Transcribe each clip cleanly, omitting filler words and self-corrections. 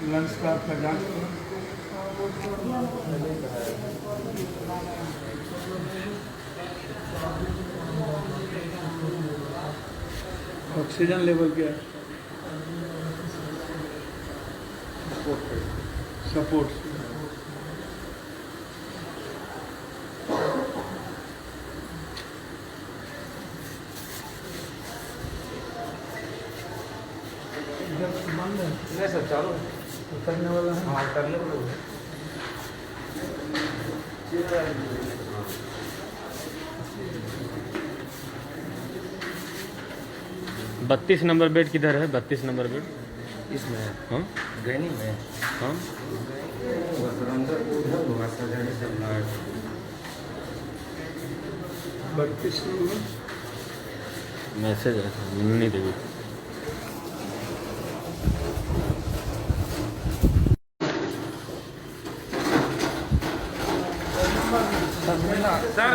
Lunch का आपका जांच ऑक्सीजन लेवल क्या है? सपोर्ट नहीं सर, चालू उतरने वाला है। हाँ, उतरने वाला है। 32 नंबर बेड किधर है? 32 नंबर बेड इसमें हाँ गैनी में हाँ अंदर उधर 32 नंबर मैसेज है नहीं देगी। सर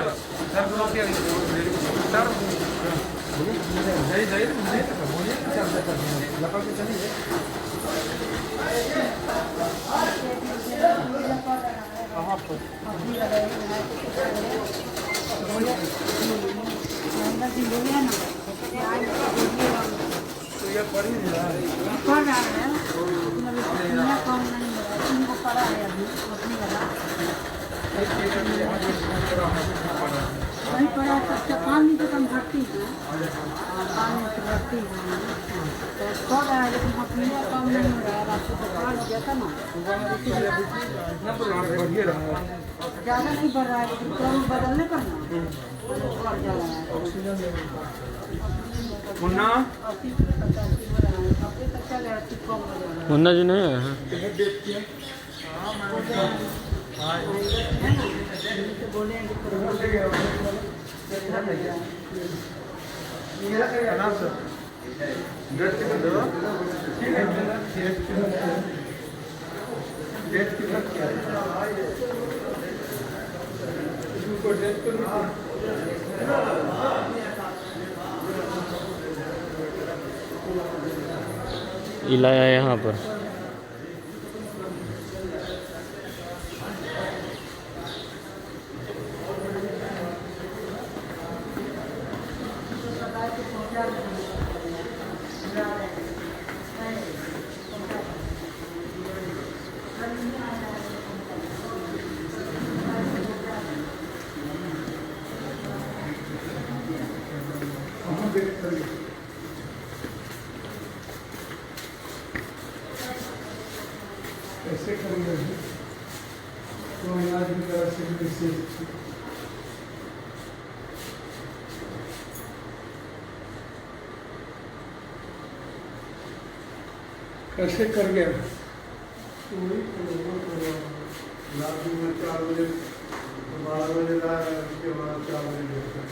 वही पड़ा सबसे पानी तो कम भरती है, पानी से भरती है तो सो रहा है, लेकिन मछलियाँ कम नहीं हो रहा है। रास्ते से पार हो गया था ना, ज़्यादा नहीं बढ़ रहा है, लेकिन तुरंत बदलने पर ना बढ़ जा रहा है। मुन्ना मुन्ना जी नहीं है? इलाया यहाँ पर गए हैं तो इलाज की तरह से कैसे कैसे कर गया तो वही रात में 4 बजे 12 बजे लाया उसके बाद 4 बजे देखा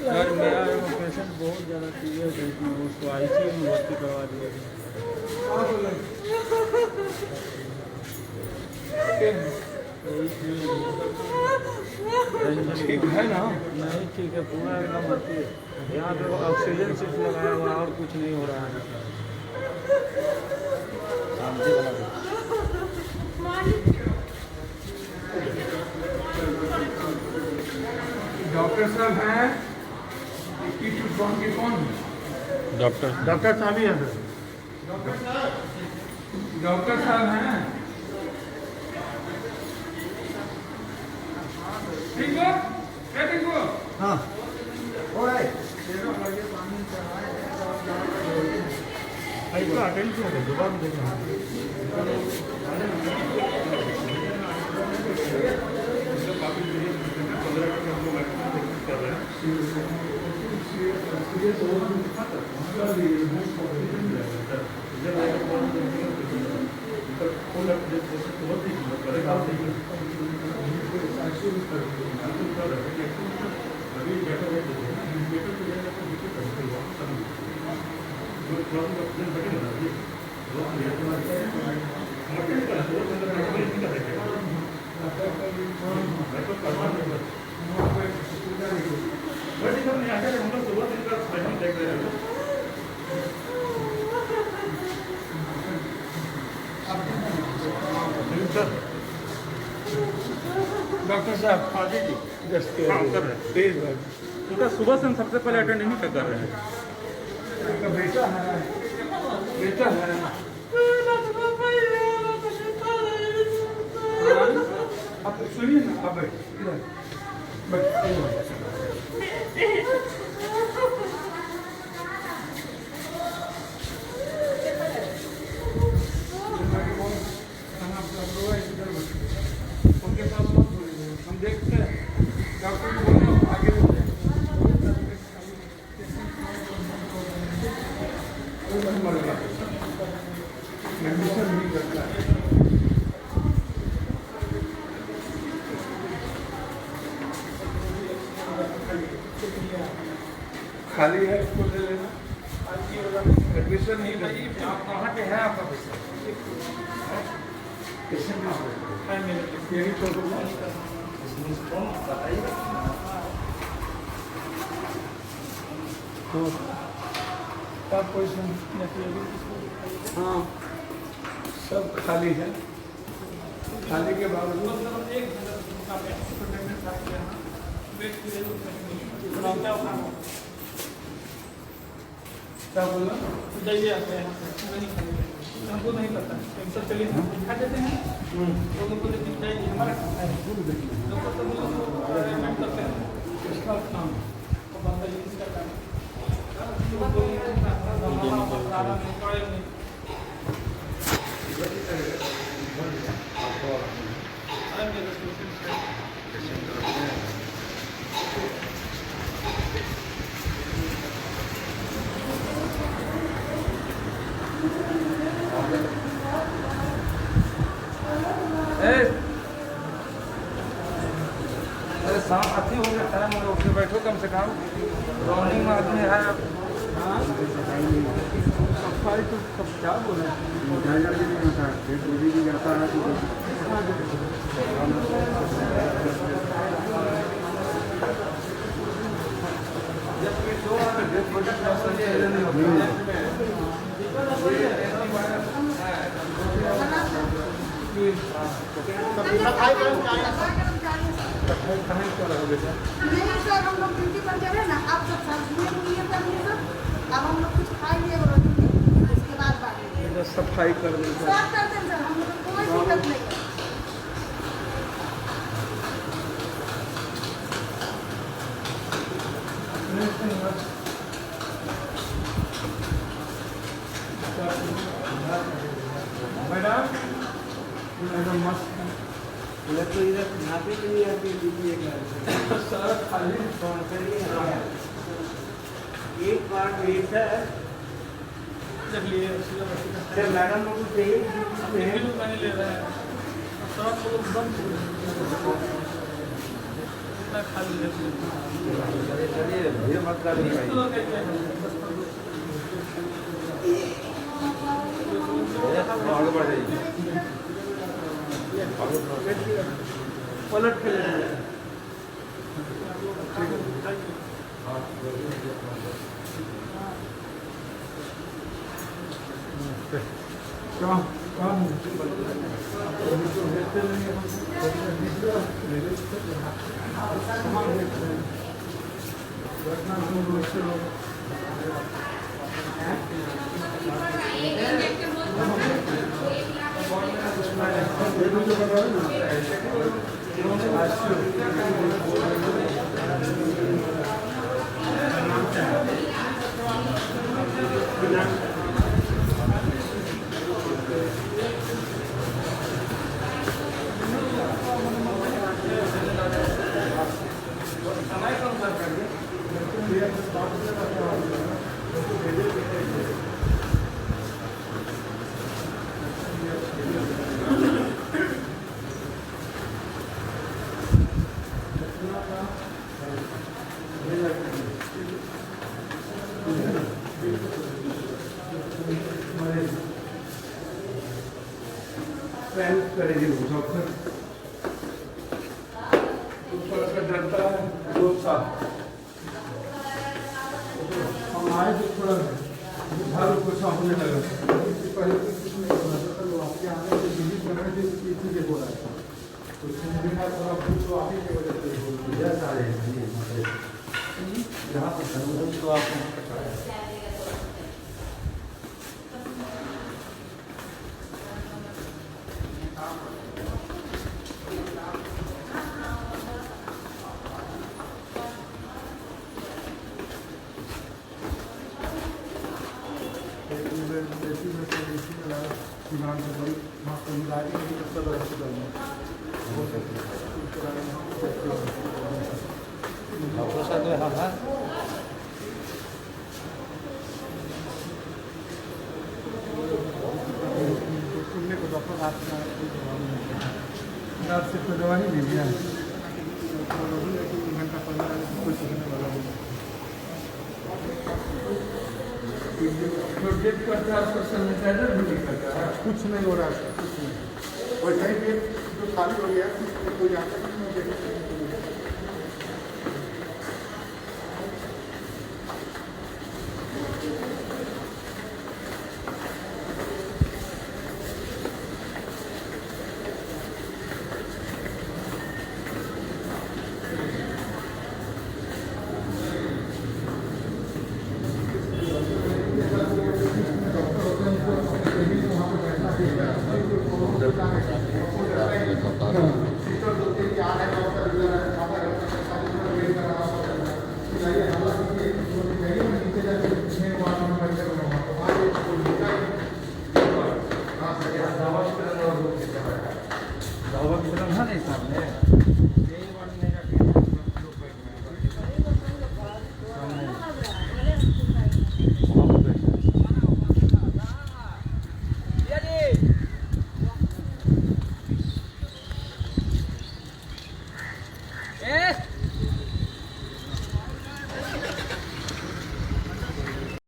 सर मेरा पेशेंट बहुत ज़्यादा सीरियस है कि उसको आईसीयू में भर्ती करवा दिया ठीक है ना नहीं ठीक है पूरा एकदम भर्ती है यहाँ पे ऑक्सीजन सिर्फ लगाया हुआ और कुछ नहीं हो रहा है डॉक्टर साहब हैं की कौन की कौन डॉक्टर साहब ही हैं सर डॉक्टर साहब हैं ठीक हो क्या ठीक हो हाँ ऑलराइट इसको अटेंड किया दोबारा देखना डॉक्टर साहब हाँ जी कर रहे हैं तेज उनका सुबह से हम सबसे पहले अटेंड नहीं कर रहे हैं उनका बेटा है आप सुनिए ना आप इधर उनके पास हम देखते हैं डॉक्टर को बोलना आगे मर गया मेडिसिन नहीं करता है खाली है इसको ले लेना एडमिशन नहीं करना आप कहाँ के हैं आपका पेशेंट यही तो क्या पोजिशन हाँ सब खाली है खाली के बावजूद क्या बोला जाइए आते हैं हमको नहीं पता कैंसर चलिए दिखा देते हैं लोगों को लेकिन चाहिए हमारा काम है लोगों को पेमेंट करते हैं इसका काम तो बंदा ये इसका काम सांप अति हो जाता है, मगर उठे बैठो कम से कम। राउंडिंग में आदमी है। हाँ सफाई तो सब क्या बोले, जाता है नहीं सर, हम लोग ड्यूटी पर जा रहे हैं ना, आप सब साथ में ये करने सर। अब हम लोग कुछ खाएंगे और उसके बाद बात सफाई कर देंगे सब करते हैं सर, हम लोग को कोई दिक्कत नहीं है। मैडम मस्त तो इधर नापे के लिए अभी दीजिएगा सर खाली फोन करिए। एक बार वेट है चलिए मैडम लोग चाहिए नहीं ले रहे हैं सब लोग बंद खाली चलिए भीड़ मत आगे बढ़ जाइए। पलट के करेगी डरता है दोस्त साहब हम आए तो थोड़ा घर कुछ होने लगा पहले तो कुछ नहीं हो रहा था, तो आपके आने से विजिट करने से किसी के बोला था तो थोड़ा कुछ तो आप ही की वजह से जहाँ पर सर्वोदय तो आपको से तो दवा नहीं लीजिए घंटा 15 मिनट कुछ होने वाला होगा। प्रोजेक्ट करता है उसका सैनिटाइजर भी नहीं करता है। कुछ नहीं हो रहा है, कुछ नहीं। और कहीं पे जो खाली हो गया कोई आता नहीं है। Yes.